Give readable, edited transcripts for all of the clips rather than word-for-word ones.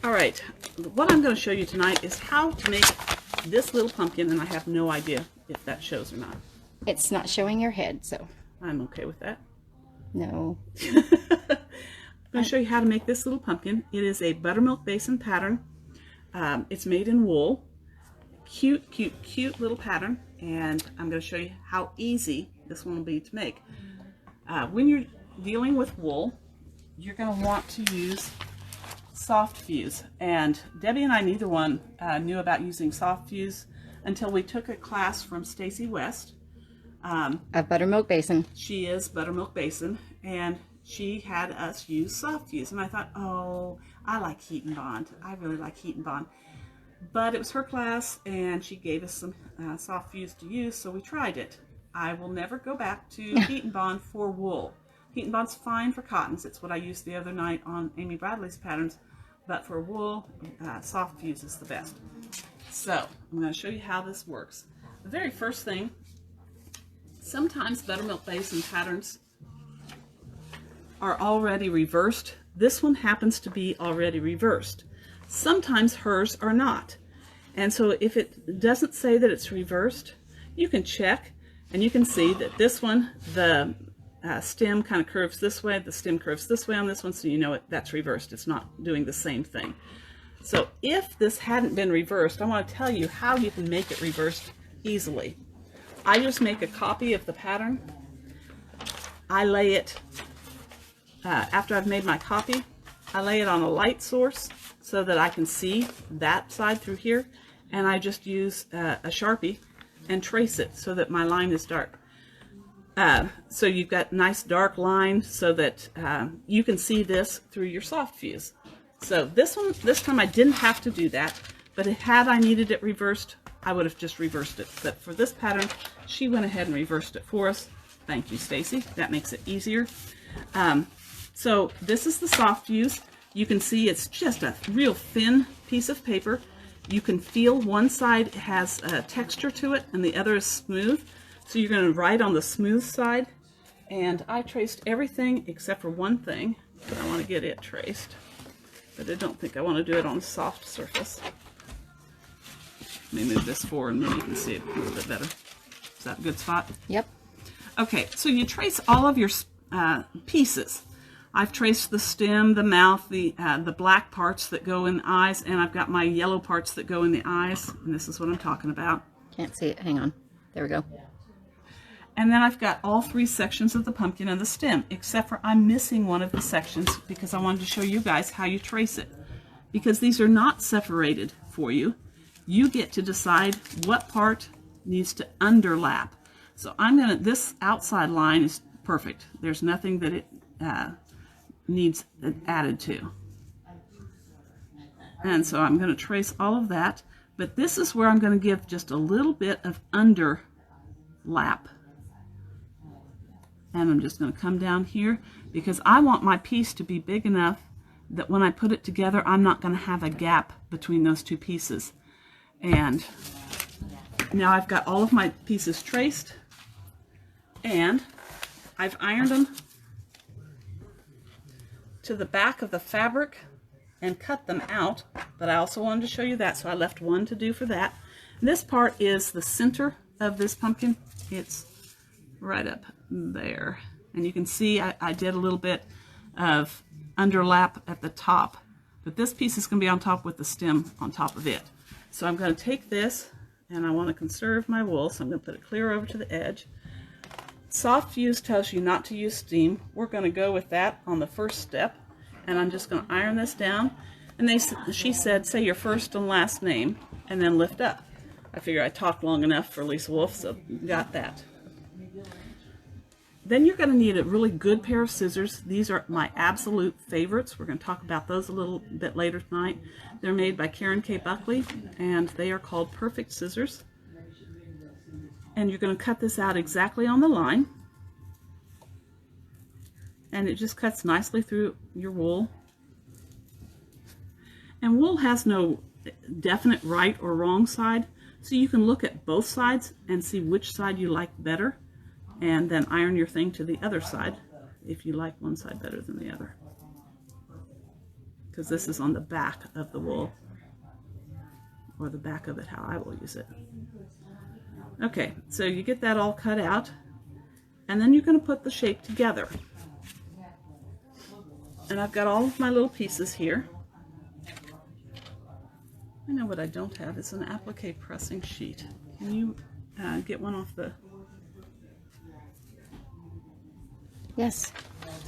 All right, what I'm going to show you tonight is how to make this little pumpkin, and I have no idea if that shows or not. It's not showing your head, so. I'm okay with that. No. I'm going to show you how to make this little pumpkin. It is a buttermilk basin pattern. It's made in wool. Cute, cute, cute little pattern, and I'm going to show you how easy this one will be to make. When you're dealing with wool, you're going to want to use soft fuse, and Debbie and I neither one knew about using soft fuse until we took a class from Stacy West. A buttermilk basin. She is Buttermilk Basin, and she had us use soft fuse, and I thought, oh, I like heat and bond. I really like heat and bond. But it was her class, and she gave us some soft fuse to use, so we tried it. I will never go back to heat and bond for wool. Heat and bond's fine for cottons. It's what I used the other night on Amy Bradley's patterns. But for wool, soft fuse is the best. So I'm going to show you how this works. The very first thing, sometimes buttermilk basin patterns are already reversed. This one happens to be already reversed. Sometimes hers are not. And so if it doesn't say that it's reversed, you can check and you can see that this one, the stem kind of curves this way, the stem curves this way on this one, so you know that's reversed. It's not doing the same thing. So if this hadn't been reversed, I want to tell you how you can make it reversed easily. I just make a copy of the pattern. I lay it, after I've made my copy, I lay it on a light source so that I can see that side through here, and I just use a Sharpie and trace it so that my line is dark. So you've got nice dark line so that you can see this through your soft fuse. So this time I didn't have to do that, but had I needed it reversed, I would have just reversed it. But for this pattern, she went ahead and reversed it for us. Thank you, Stacy. That makes it easier. So this is the soft fuse. You can see it's just a real thin piece of paper. You can feel one side has a texture to it and the other is smooth. So you're going to write on the smooth side, and I traced everything except for one thing, but I want to get it traced. But I don't think I want to do it on a soft surface. Let me move this forward and maybe you can see it a little bit better. Is that a good spot? Yep. Okay, so you trace all of your pieces. I've traced the stem, the mouth, the black parts that go in the eyes, and I've got my yellow parts that go in the eyes, and this is what I'm talking about. Can't see it. Hang on. There we go. And then I've got all three sections of the pumpkin and the stem, except for I'm missing one of the sections because I wanted to show you guys how you trace it. Because these are not separated for you. You get to decide what part needs to underlap. So this outside line is perfect. There's nothing that it needs added to. And so I'm going to trace all of that, but this is where I'm going to give just a little bit of underlap. And I'm just going to come down here because I want my piece to be big enough that when I put it together, I'm not going to have a gap between those two pieces. And now I've got all of my pieces traced, and I've ironed them to the back of the fabric and cut them out, but I also wanted to show you that, so I left one to do for that. This part is the center of this pumpkin. It's right up there, and you can see I did a little bit of underlap at the top, but this piece is going to be on top with the stem on top of it. So I'm going to take this, and I want to conserve my wool, so I'm going to put it clear over to the edge. Soft fuse tells you not to use steam. We're going to go with that on the first step, and I'm just going to iron this down. And she said, say your first and last name, and then lift up. I figure I talked long enough for Lisa Wolf, so got that. Then you're going to need a really good pair of scissors. These are my absolute favorites. We're going to talk about those a little bit later tonight. They're made by Karen K. Buckley, and they are called Perfect Scissors. And you're going to cut this out exactly on the line. And it just cuts nicely through your wool. And wool has no definite right or wrong side, so you can look at both sides and see which side you like better, and then iron your thing to the other side if you like one side better than the other. because this is on the back of the wool, or the back of it, how I will use it. Okay, so you get that all cut out, and then you're going to put the shape together. And I've got all of my little pieces here. I know what I don't have is an applique pressing sheet. Can you get one off the Yes.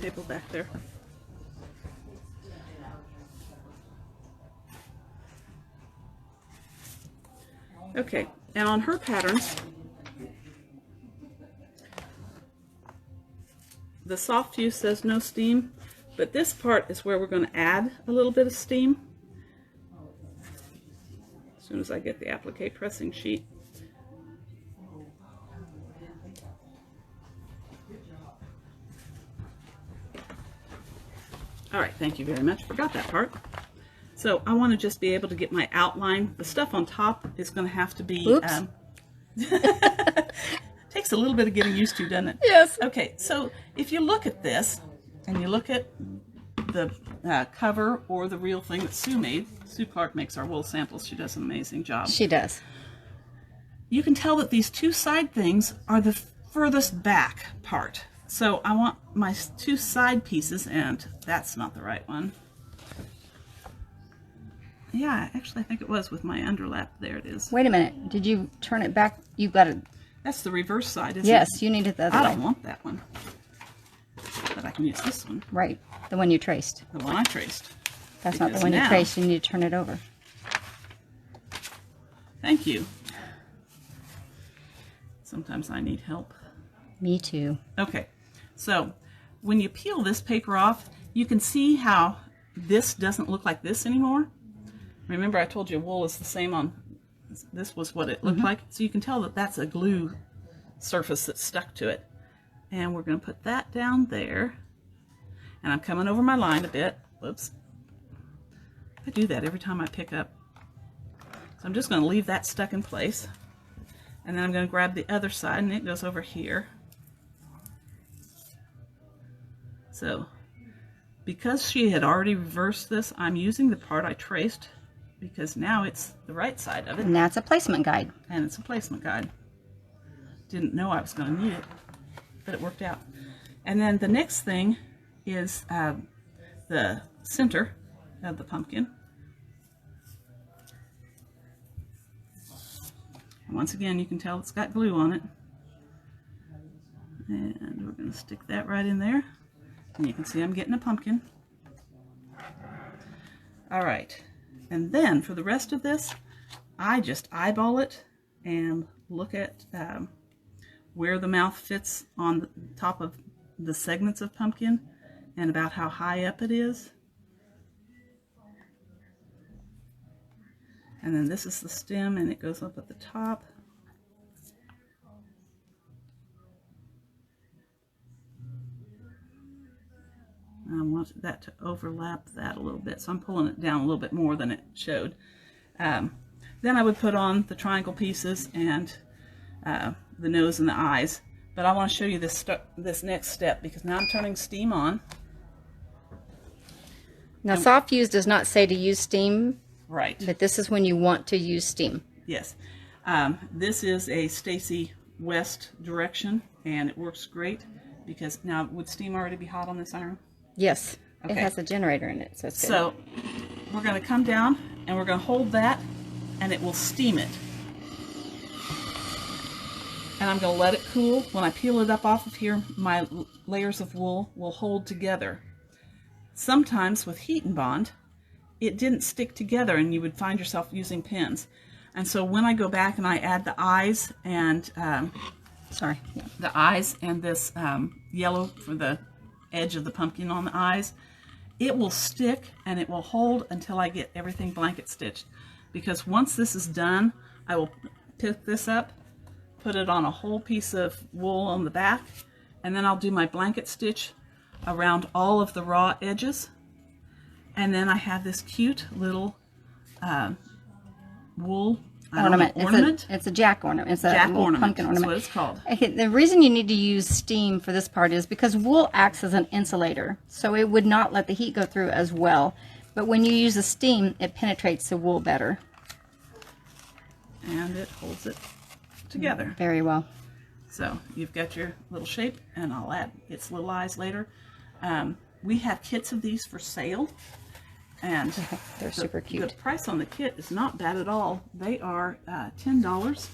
table back there? Okay, and on her patterns, the soft fuse says no steam, but this part is where we're going to add a little bit of steam as soon as I get the applique pressing sheet. All right, thank you very much. Forgot that part. So I want to just be able to get my outline. The stuff on top is going to have to be... takes a little bit of getting used to, doesn't it? Yes. Okay, so if you look at this, and you look at the cover or the real thing that Sue made, Sue Clark makes our wool samples. She does an amazing job. She does. You can tell that these two side things are the furthest back part. So I want my two side pieces, and that's not the right one. Yeah, actually I think it was with my underlap. There it is. Wait a minute. Did you turn it back? You got it. That's the reverse side, isn't it? Yes, you needed the other I way. don't want that one. But I can use this one. Right. The one you traced. The one I traced. That's not the Because one you now- traced. You need to turn it over. Thank you. Sometimes I need help. Me too. Okay, so when you peel this paper off, you can see how this doesn't look like this anymore. Remember I told you wool is the same on, this was what it looked like. So you can tell that that's a glue surface that's stuck to it. And we're going to put that down there. And I'm coming over my line a bit. Whoops. I do that every time I pick up. So I'm just going to leave that stuck in place. And then I'm going to grab the other side, and it goes over here. So, because she had already reversed this, I'm using the part I traced, because now it's the right side of it. And that's a placement guide. And it's a placement guide. Didn't know I was going to need it, but it worked out. And then the next thing is the center of the pumpkin. And once again, you can tell it's got glue on it. And we're going to stick that right in there. And you can see I'm getting a pumpkin. All right. And then for the rest of this, I just eyeball it and look at where the mouth fits on the top of the segments of pumpkin and about how high up it is. And then this is the stem, and it goes up at the top. I want that to overlap that a little bit, so I'm pulling it down a little bit more than it showed. Then I would put on the triangle pieces and the nose and the eyes. But I want to show you this next step, because now I'm turning steam on. Now, soft fuse does not say to use steam, Right. but this is when you want to use steam. Yes. This is a Stacy West direction, and it works great because now, would steam already be hot on this iron? Yes. Okay. It has a generator in it, so it's good. So we're going to come down and we're going to hold that, and it will steam it. And I'm going to let it cool. When I peel it up off of here, my layers of wool will hold together. Sometimes with heat and bond, it didn't stick together and you would find yourself using pins. And so when I go back and I add the eyes and the eyes and this yellow for the edge of the pumpkin on the eyes, it will stick and it will hold until I get everything blanket stitched. Because once this is done, I will pick this up, put it on a whole piece of wool on the back, and then I'll do my blanket stitch around all of the raw edges. And then I have this cute little wool ornament. It's a jack ornament. It's a Jack little ornament. pumpkin That's ornament. what it's called. Okay, the reason you need to use steam for this part is because wool acts as an insulator, so it would not let the heat go through as well. But when you use the steam, it penetrates the wool better. And it holds it together. Very well. So you've got your little shape, and I'll add its little eyes later. We have kits of these for sale, and They're super cute. The price on the kit is not bad at all. They are $10.